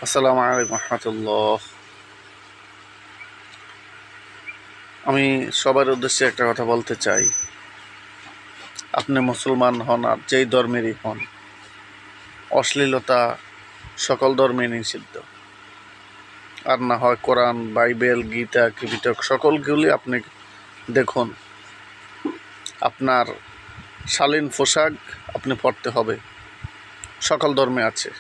আসসালামু আলাইকুম রহমতুল্লাহ। আমি সবার উদ্দেশ্যে একটা কথা বলতে চাই। আপনি মুসলমান হন আর যেই ধর্মেরই হন, অশ্লীলতা সকল ধর্মে নিষিদ্ধ। আর না হয় কোরআন, বাইবেল, গীতা, ত্রিপিটক সকলগুলি আপনি দেখুন। আপনার শালীন পোশাক আপনি পরতে হবে, সকল ধর্মে আছে।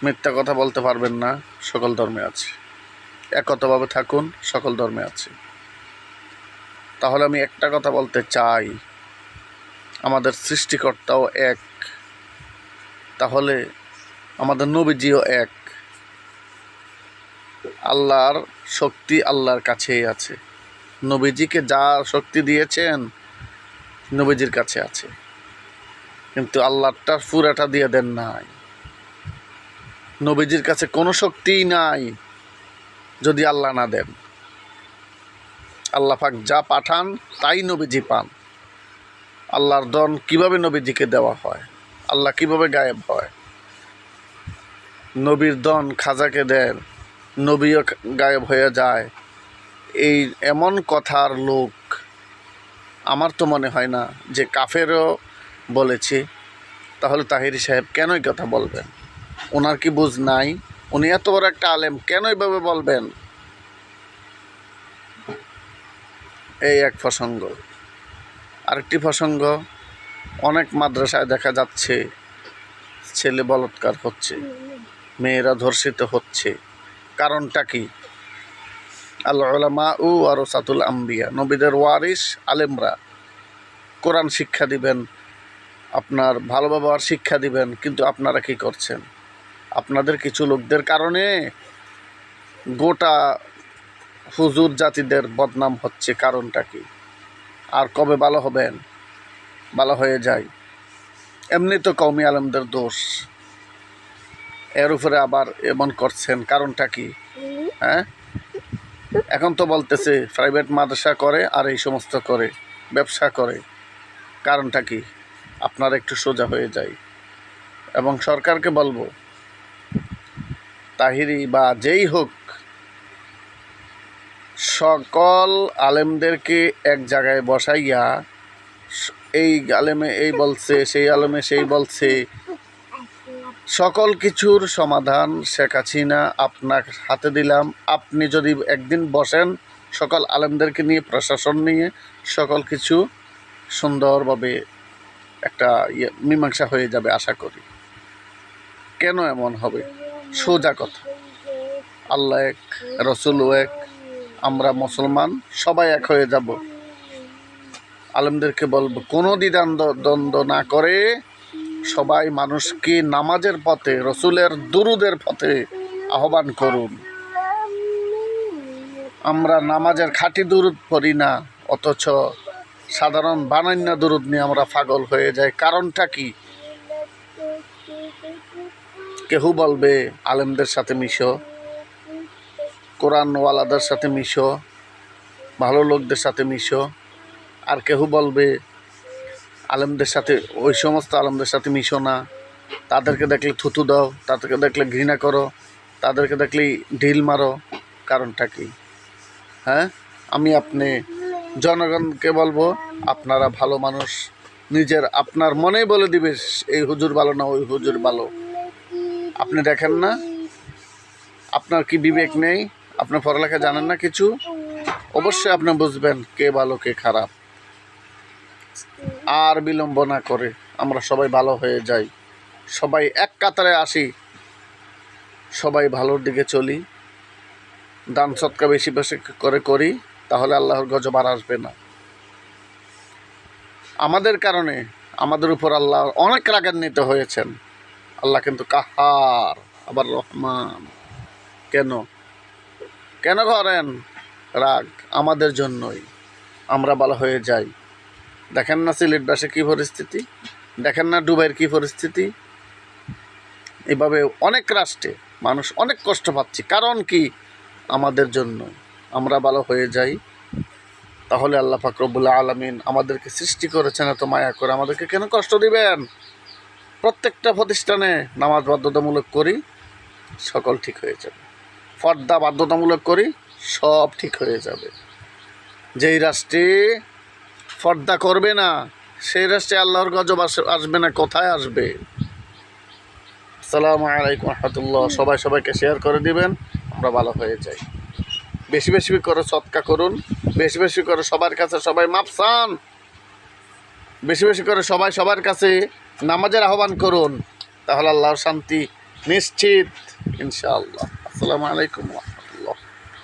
মিথ্যা কথা বলতে পারবেন না, সকল ধর্মে আছে। একতাভাবে থাকুন, সকল ধর্মে আছে। তাহলে আমি একটা কথা বলতে চাই, আমাদের সৃষ্টিকর্তাও এক, তাহলে আমাদের নবীজিও এক। আল্লাহর শক্তি আল্লাহর কাছেই আছে। নবীজিকে যা শক্তি দিয়েছেন নবীজির কাছে আছে, কিন্তু আল্লাহটার পুরাটা দিয়ে দেন নাই। নবীজির কাছে কোনো শক্তিই নাই যদি আল্লাহ না দেন। আল্লাহ পাক যা পাঠান তাই নবীজি পান। আল্লাহর দন কিভাবে নবীজিকে দেওয়া হয়, আল্লাহ কিভাবে গায়েব হয়। নবীর দন খাজাকে দেন, নবীও গায়েব হয়ে যায়। এই এমন কথার লোক আমার তো মনে হয় না যে কাফেরও বলেছে। তাহলে তাহিরি সাহেব কেন এই কথা বলবেন? ওনার কি বুঝ নাই? উনি এত বড় একটা আলেম, কেন এইভাবে বলবেন? এই এক প্রসঙ্গ। আরেকটি প্রসঙ্গ, অনেক মাদ্রাসায় দেখা যাচ্ছে ছেলে বলাৎকার হচ্ছে, মেয়েরা ধর্ষিত হচ্ছে। কারণটা কি? আল উলামা উ ওয়ারাসাতুল আম্বিয়া, নবীদের ওয়ারিস আলেমরা কোরআন শিক্ষা দিবেন, আপনার ভালো ব্যবহার শিক্ষা দিবেন, কিন্তু আপনারা কি করছেন? আপনাদের কিছু লোকদের কারণে গোটা হুজুর জাতিদের বদনাম হচ্ছে। কারণটা কি? আর কবে ভালো হবেন? ভালো হয়ে যায়। এমনি তো কওমি আলেমদের দোষ, এর উপরে আবার এমন করছেন, কারণটা কি? হ্যাঁ, এখন তো বলতেছে প্রাইভেট মাদ্রাসা করে আর এই সমস্ত করে, ব্যবসা করে। কারণটা কি? আপনারা একটু সোজা হয়ে যায়। এবং সরকারকে বলবো, তাহিরি বা যেই হোক, সকল আলেমদেরকে এক জায়গায় বসাইয়া এই আলেমে এই বলছে, সেই আলেমে সেই বলছে, সকল কিছুর সমাধান শেখ হাসিনা আপনার হাতে দিলাম। আপনি যদি একদিন বসেন সকল আলেমদেরকে নিয়ে, প্রশাসন নিয়ে, সকল কিছু সুন্দরভাবে একটা মীমাংসা হয়ে যাবে আশা করি। কেন এমন হবে? সোজা কথা, আল্লাহ এক, রসুলও এক, আমরা মুসলমান, সবাই এক হয়ে যাব। আলেমদেরকে বলবো কোনো দ্বন্দ্ব না করে সবাই মানুষকে নামাজের পথে, রসুলের দুরুদের পথে আহ্বান করুন। আমরা নামাজের খাঁটি দুরুদ পড়ি না, অথচ সাধারণ বানান্য দুরুদ নিয়ে আমরা পাগল হয়ে যাই। কারণটা কি? কেহ বলবে আলেমদের সাথে মিশো, কোরআনওয়ালাদের সাথে মিশো, ভালো লোকদের সাথে মিশো। আর কেহ বলবে আলেমদের সাথে, ওই সমস্ত আলেমদের সাথে মিশো না, তাদেরকে দেখলে থুতু দাও, তাদেরকে দেখলে ঘৃণা করো, তাদেরকে দেখলেই ঢিল মারো। কারণটা কি? হ্যাঁ, আমি আপনি জনগণকে বলবো, আপনারা ভালো মানুষ, নিজের আপনার মনেই বলে দিবে এই হুজুর ভালো না ওই হুজুর ভালো। আপনি দেখেন না? আপনার কি বিবেক নেই? আপনি পড়ালেখা জানেন না কিছু? অবশ্যই আপনি বুঝবেন কে ভালো কে খারাপ। আর বিলম্ব না করে আমরা সবাই ভালো হয়ে যাই, সবাই এক কাতারে আসি, সবাই ভালোর দিকে চলি, দান সৎকা বেশি বেশি করে করি, তাহলে আল্লাহর গজব আর আসবে না। আমাদের কারণে আমাদের উপর আল্লাহ অনেক রাগান্বিত হয়েছেন। আল্লাহ কিন্তু কাহার, আবার রহমান। কেন কেন করেন রাগ? আমাদের জন্যই, আমরা ভালো হয়ে যাই। দেখেন না সিলেটবাসী কী পরিস্থিতি, দেখেন না দুবাইয়ের কী পরিস্থিতি। এভাবে অনেক রাষ্ট্রে মানুষ অনেক কষ্ট পাচ্ছে। কারণ কি? আমাদের জন্য। আমরা ভালো হয়ে যাই, তাহলে আল্লাহ পাক রব্বুল আলামিন আমাদেরকে সৃষ্টি করেছেন এত মায়া করে, আমাদেরকে কেন কষ্ট দিবেন? প্রত্যেকটা প্রতিষ্ঠানে নামাজ বাধ্যতামূলক করি, সকল ঠিক হয়ে যাবে। পর্দা বাধ্যতামূলক করি, সব ঠিক হয়ে যাবে। যেই রাষ্ট্রে পর্দা করবে না, সেই রাষ্ট্রে আল্লাহর গজব আসবে না। কোথায় আসবে? আসসালামু আলাইকুম রহমতুল্লাহ। সবাই সবাইকে শেয়ার করে দিবেন, আমরা ভালো হয়ে যাই। বেশি বেশি করে সদকা করুন, বেশি বেশি করে সবার কাছে সবাই মাপ চান, বেশি বেশি করে সবাই সবার কাছে নামাজের আহ্বান করুন, তাহলে আল্লাহর শান্তি নিশ্চিত ইনশাআল্লাহ। আসসালামু আলাইকুম।